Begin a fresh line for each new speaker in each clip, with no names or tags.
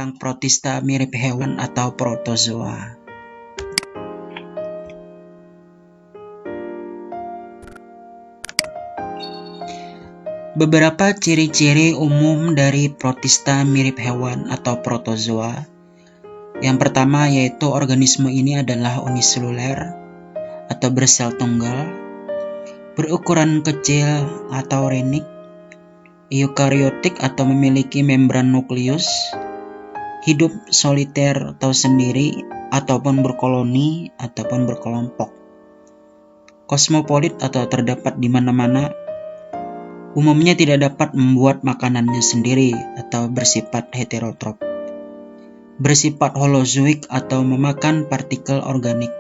tentang protista mirip hewan atau protozoa. Beberapa ciri-ciri umum dari protista mirip hewan atau protozoa. Yang pertama yaitu organisme ini adalah uniseluler atau bersel tunggal, berukuran kecil atau renik, eukariotik atau memiliki membran nukleus, hidup soliter atau sendiri, ataupun berkoloni ataupun berkelompok, kosmopolit atau terdapat di mana-mana, umumnya tidak dapat membuat makanannya sendiri atau bersifat heterotrof, bersifat holozoik atau memakan partikel organik,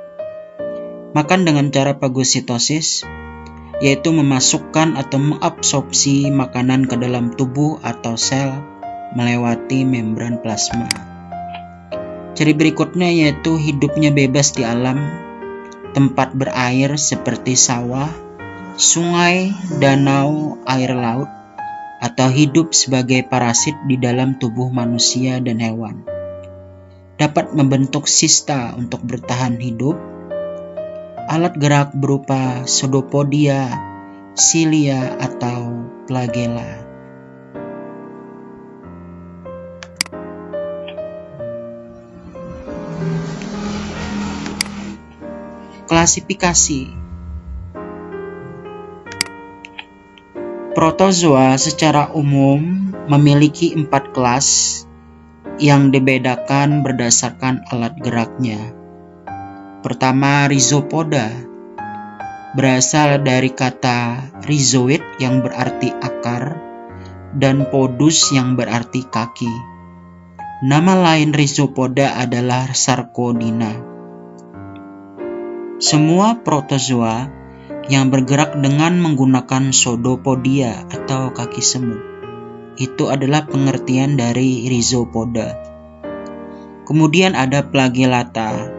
makan dengan cara fagositosis, yaitu memasukkan atau mengabsorpsi makanan ke dalam tubuh atau sel melewati membran plasma. Ciri berikutnya yaitu hidupnya bebas di alam, tempat berair seperti sawah, sungai, danau, air laut, atau hidup sebagai parasit di dalam tubuh manusia dan hewan. Dapat membentuk sista untuk bertahan hidup, alat gerak berupa pseudopodia, silia, atau flagella. Klasifikasi. Protozoa secara umum memiliki 4 kelas yang dibedakan berdasarkan alat geraknya. Pertama, rhizopoda, berasal dari kata rhizoid yang berarti akar dan podus yang berarti kaki. Nama lain rhizopoda adalah sarcodina. Semua protozoa yang bergerak dengan menggunakan pseudopodia atau kaki semu, itu adalah pengertian dari rhizopoda. Kemudian ada flagellata.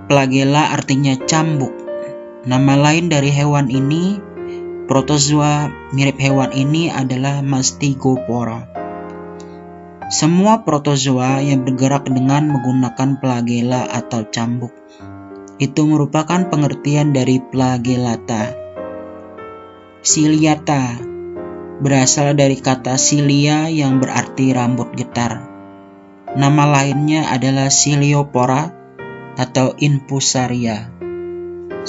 Flagella artinya cambuk. Nama lain dari hewan ini, protozoa mirip hewan ini adalah Mastigophora. Semua protozoa yang bergerak dengan menggunakan flagella atau cambuk, itu merupakan pengertian dari flagellata. Ciliata, berasal dari kata cilia yang berarti rambut getar. Nama lainnya adalah Ciliophora atau Infusaria.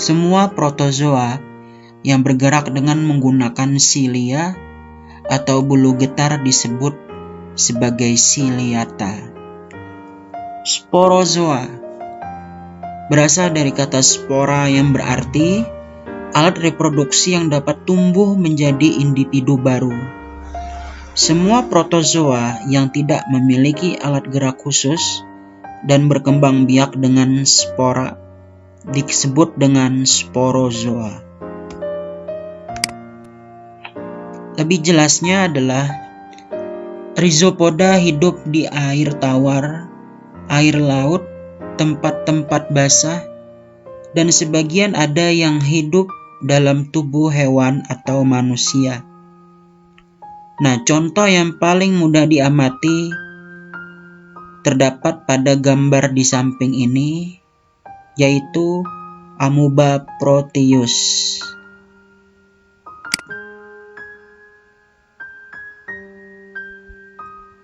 Semua protozoa yang bergerak dengan menggunakan silia atau bulu getar disebut sebagai ciliata. Sporozoa, berasal dari kata spora yang berarti alat reproduksi yang dapat tumbuh menjadi individu baru. Semua protozoa yang tidak memiliki alat gerak khusus dan berkembang biak dengan spora disebut dengan sporozoa. Lebih jelasnya adalah rhizopoda hidup di air tawar, air laut, tempat-tempat basah, dan sebagian ada yang hidup dalam tubuh hewan atau manusia. Nah, contoh yang paling mudah diamati terdapat pada gambar di samping ini, yaitu amoeba proteus.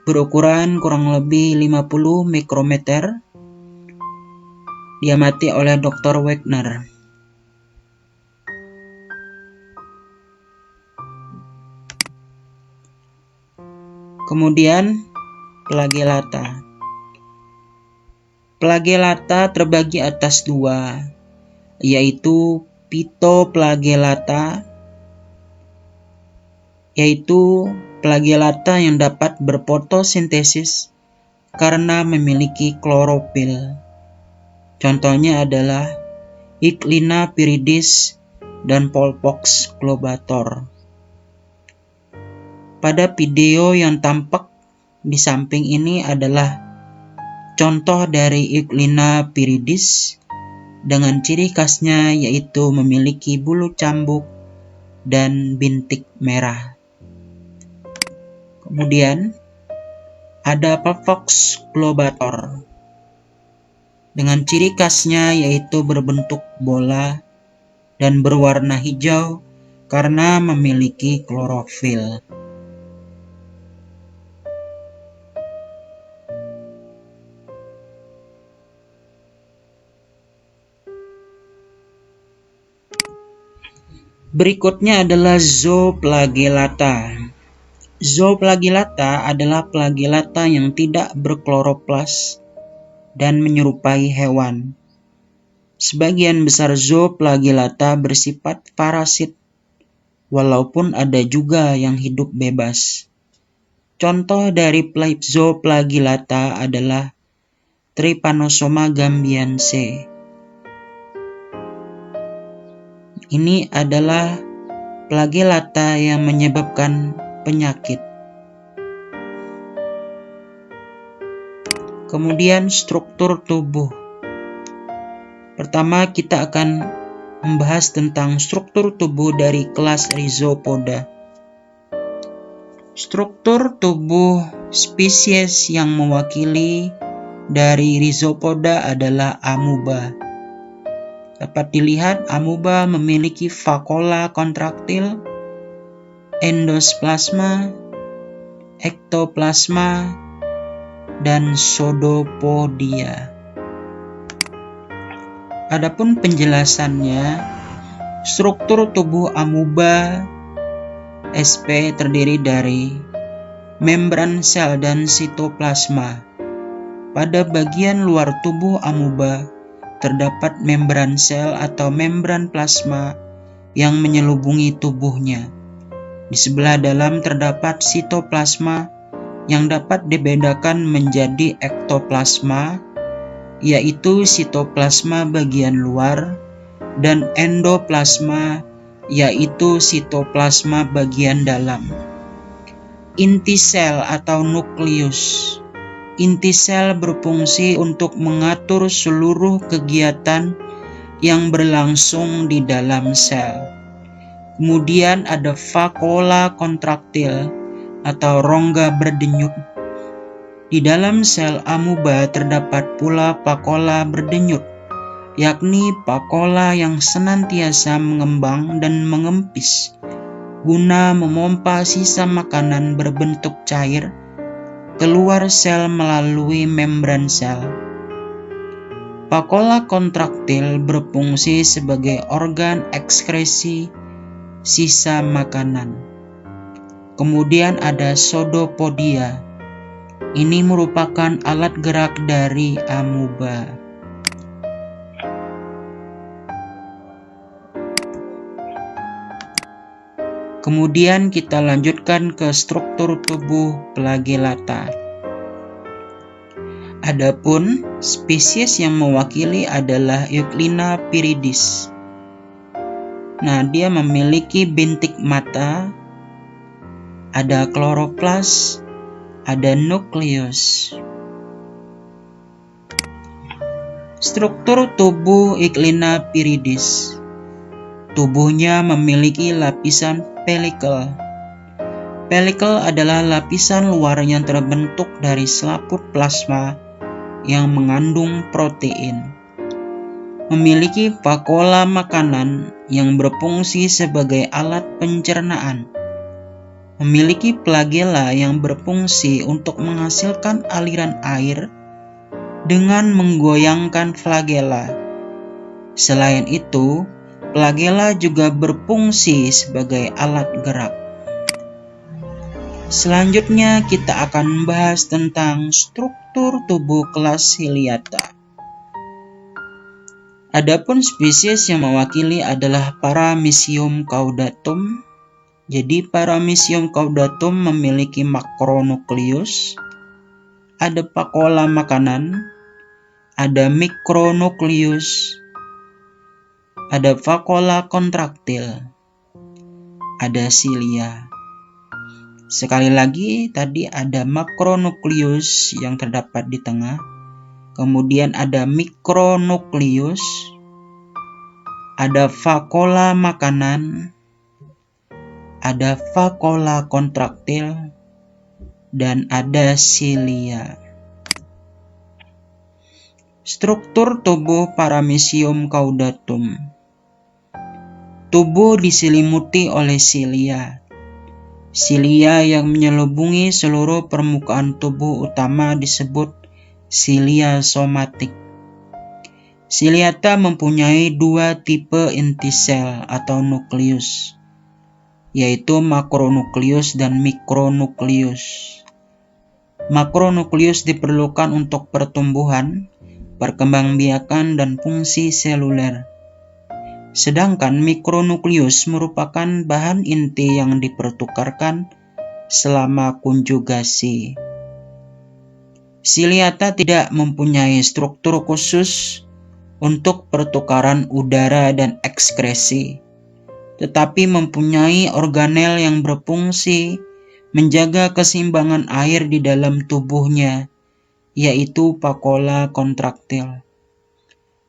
Berukuran kurang lebih 50 mikrometer, diamati oleh Dr. Wegner. Kemudian flagellata. Flagellata terbagi atas 2, yaitu phytoflagellata, yaitu flagellata yang dapat berfotosintesis karena memiliki klorofil. Contohnya adalah Icklina viridis dan Polpox globator. Pada video yang tampak di samping ini adalah contoh dari Icklina viridis dengan ciri khasnya yaitu memiliki bulu cambuk dan bintik merah. Kemudian Ada Pavlov's globator dengan ciri khasnya yaitu berbentuk bola dan berwarna hijau karena memiliki klorofil. Berikutnya adalah Zooflagellata. Zooflagellata adalah flagellata yang tidak berkloroplas dan menyerupai hewan. Sebagian besar Zooflagellata bersifat parasit, walaupun ada juga yang hidup bebas. Contoh dari Zooflagellata adalah Trypanosoma gambiense. Ini adalah flagellata yang menyebabkan penyakit. Kemudian struktur tubuh. Pertama kita akan membahas tentang struktur tubuh dari kelas Rhizopoda. Struktur tubuh spesies yang mewakili dari Rhizopoda adalah amuba. Dapat dilihat amuba memiliki vakuola kontraktil, endosplasma, ektoplasma, dan pseudopodia. Adapun penjelasannya, struktur tubuh amuba SP terdiri dari membran sel dan sitoplasma. Pada bagian luar tubuh amuba terdapat membran sel atau membran plasma yang menyelubungi tubuhnya. Di sebelah dalam terdapat sitoplasma yang dapat dibedakan menjadi ektoplasma, yaitu sitoplasma bagian luar, dan endoplasma, yaitu sitoplasma bagian dalam. Inti sel atau nukleus. Inti sel berfungsi untuk mengatur seluruh kegiatan yang berlangsung di dalam sel. Kemudian ada vakuola kontraktil atau rongga berdenyut. Di dalam sel amuba terdapat pula vakuola berdenyut, yakni vakuola yang senantiasa mengembang dan mengempis guna memompa sisa makanan berbentuk cair keluar sel melalui membran sel. Vakuola kontraktil berfungsi sebagai organ ekskresi sisa makanan. Kemudian ada pseudopodia. Ini merupakan alat gerak dari amuba. Kemudian kita lanjutkan ke struktur tubuh flagellata. Adapun spesies yang mewakili adalah Euglena viridis. Nah, dia memiliki bintik mata, ada kloroplas, ada nukleus. Struktur tubuh Euglena viridis. Tubuhnya memiliki lapisan pelikel. Pelikel adalah lapisan luar yang terbentuk dari selaput plasma yang mengandung protein. Memiliki vakuola makanan yang berfungsi sebagai alat pencernaan. Memiliki flagella yang berfungsi untuk menghasilkan aliran air dengan menggoyangkan flagella. Selain itu, flagella juga berfungsi sebagai alat gerak. Selanjutnya kita akan membahas tentang struktur tubuh kelas Heliata. Adapun spesies yang mewakili adalah Paramecium caudatum. Jadi Paramecium caudatum memiliki makronukleus, ada vakuola makanan, ada mikronukleus, ada vakuola kontraktil, ada silia. Sekali lagi, tadi ada makronukleus yang terdapat di tengah, kemudian ada mikronukleus, ada vakuola makanan, ada vakuola kontraktil, dan ada silia. Struktur tubuh Paramecium caudatum. Tubuh diselimuti oleh silia. Silia yang menyelubungi seluruh permukaan tubuh utama disebut silia somatik. Ciliata mempunyai dua tipe inti sel atau nukleus, yaitu makronukleus dan mikronukleus. Makronukleus diperlukan untuk pertumbuhan, perkembangbiakan, dan fungsi seluler. Sedangkan mikronukleus merupakan bahan inti yang dipertukarkan selama konjugasi. Ciliata tidak mempunyai struktur khusus untuk pertukaran udara dan ekskresi, tetapi mempunyai organel yang berfungsi menjaga keseimbangan air di dalam tubuhnya, yaitu vakuola kontraktil.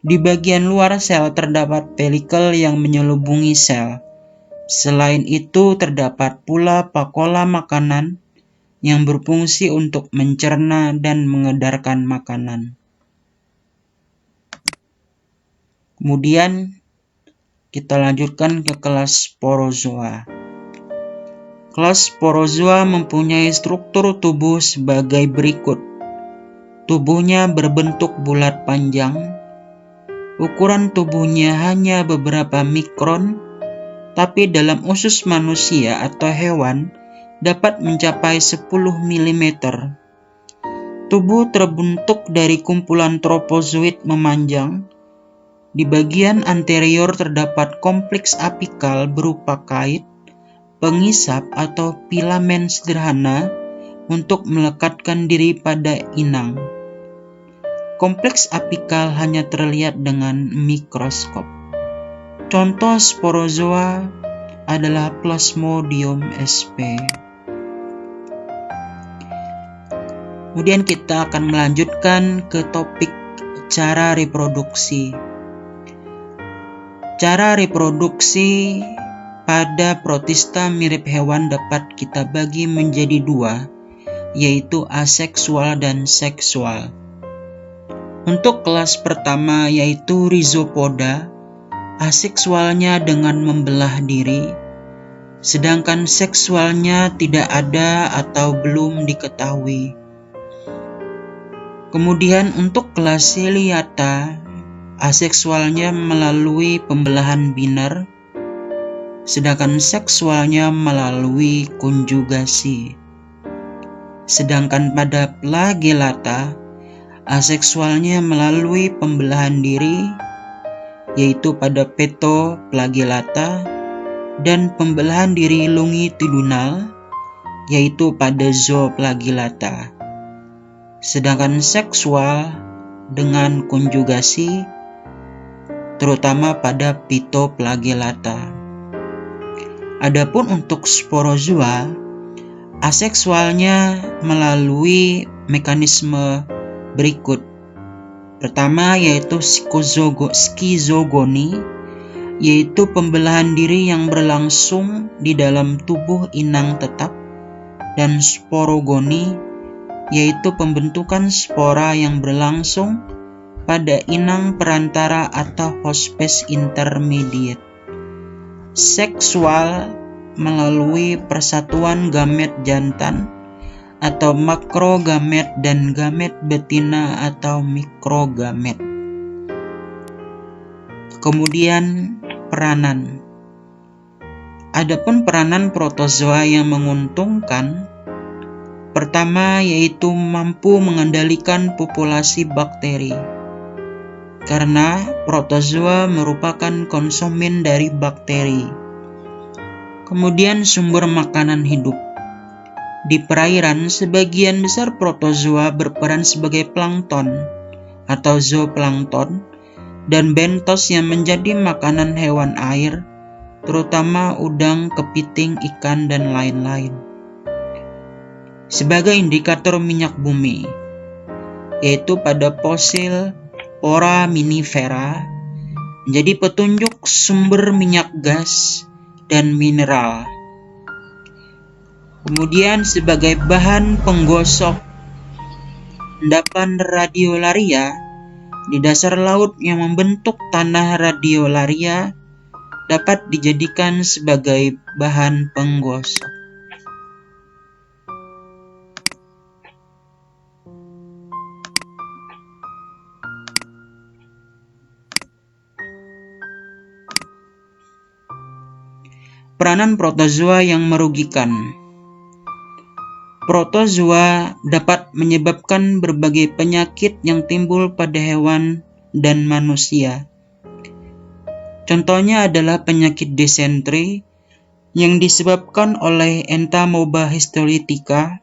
Di bagian luar sel terdapat pelikel yang menyelubungi sel. Selain itu terdapat pula vakuola makanan yang berfungsi untuk mencerna dan mengedarkan makanan. Kemudian kita lanjutkan ke kelas sporozoa. Kelas sporozoa mempunyai struktur tubuh sebagai berikut. Tubuhnya berbentuk bulat panjang. Ukuran tubuhnya hanya beberapa mikron, tapi dalam usus manusia atau hewan dapat mencapai 10 mm. Tubuh terbentuk dari kumpulan tropozoid memanjang. Di bagian anterior terdapat kompleks apikal berupa kait, pengisap atau filamen sederhana untuk melekatkan diri pada inang. Kompleks apikal hanya terlihat dengan mikroskop. Contoh sporozoa adalah Plasmodium sp. Kemudian kita akan melanjutkan ke topik cara reproduksi. Cara reproduksi pada protista mirip hewan dapat kita bagi menjadi dua, yaitu aseksual dan seksual. Untuk kelas pertama yaitu Rhizopoda, aseksualnya dengan membelah diri, sedangkan seksualnya tidak ada atau belum diketahui. Kemudian untuk kelas Ciliata, aseksualnya melalui pembelahan biner, sedangkan seksualnya melalui konjugasi. Sedangkan pada Flagellata, aseksualnya melalui pembelahan diri, yaitu pada Petoflagellata, dan pembelahan diri longitudinal, yaitu pada Zooflagellata. Sedangkan seksual dengan konjugasi, terutama pada Pitoflagellata. Adapun untuk sporozoa, aseksualnya melalui mekanisme berikut. Pertama yaitu skizogoni, yaitu pembelahan diri yang berlangsung di dalam tubuh inang tetap, dan sporogoni, yaitu pembentukan spora yang berlangsung pada inang perantara atau hospes intermediate. Seksual melalui persatuan gamet jantan atau makrogamet dan gamet betina atau mikrogamet. Kemudian peranan. Adapun peranan protozoa yang menguntungkan, pertama yaitu mampu mengendalikan populasi bakteri, karena protozoa merupakan konsumen dari bakteri. Kemudian sumber makanan hidup. Di perairan, sebagian besar protozoa berperan sebagai plankton atau zooplankton dan bentos yang menjadi makanan hewan air, terutama udang, kepiting, ikan, dan lain-lain. Sebagai indikator minyak bumi, yaitu pada fosil foraminifera, menjadi petunjuk sumber minyak gas dan mineral. Kemudian sebagai bahan penggosok endapan radiolaria di dasar laut yang membentuk tanah radiolaria dapat dijadikan sebagai bahan penggosok. Peranan protozoa yang merugikan. Protozoa dapat menyebabkan berbagai penyakit yang timbul pada hewan dan manusia. Contohnya adalah penyakit disentri yang disebabkan oleh Entamoeba histolytica,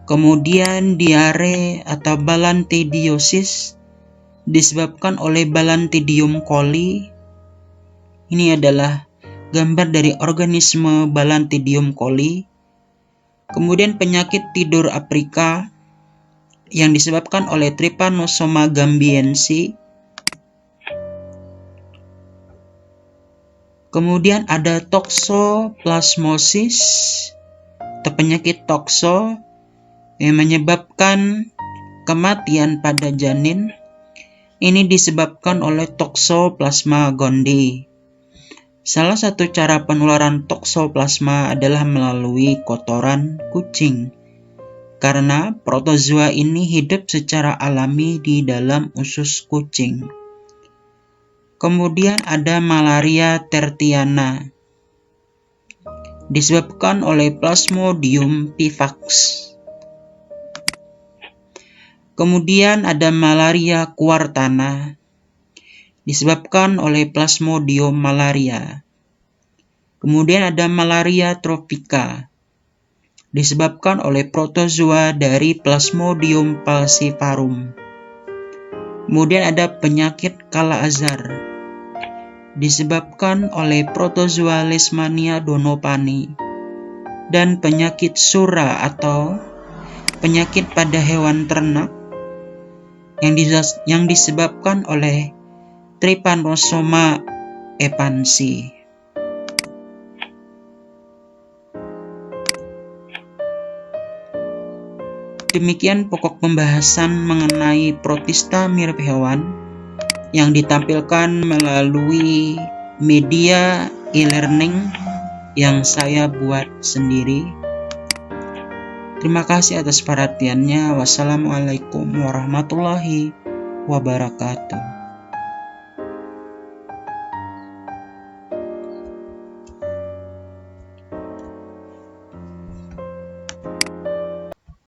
kemudian diare atau balantidiosis disebabkan oleh Balantidium coli. Ini adalah gambar dari organisme Balantidium coli. Kemudian penyakit tidur Afrika yang disebabkan oleh Trypanosoma gambiense. Kemudian ada toxoplasmosis atau penyakit tokso yang menyebabkan kematian pada janin. Ini disebabkan oleh Toxoplasma gondii. Salah satu cara penularan toksoplasma adalah melalui kotoran kucing, karena protozoa ini hidup secara alami di dalam usus kucing. Kemudian ada malaria tertiana, disebabkan oleh Plasmodium vivax. Kemudian ada malaria quartana, disebabkan oleh Plasmodium malaria. Kemudian ada malaria tropika, disebabkan oleh protozoa dari Plasmodium falciparum. Kemudian ada penyakit kala-azar, disebabkan oleh protozoa Leishmania donopani. Dan penyakit sura atau penyakit pada hewan ternak yang disebabkan oleh Trypanosoma epansi. Demikian pokok pembahasan mengenai protista mirip hewan yang ditampilkan melalui media e-learning yang saya buat sendiri. Terima kasih atas perhatiannya. Wassalamualaikum warahmatullahi wabarakatuh.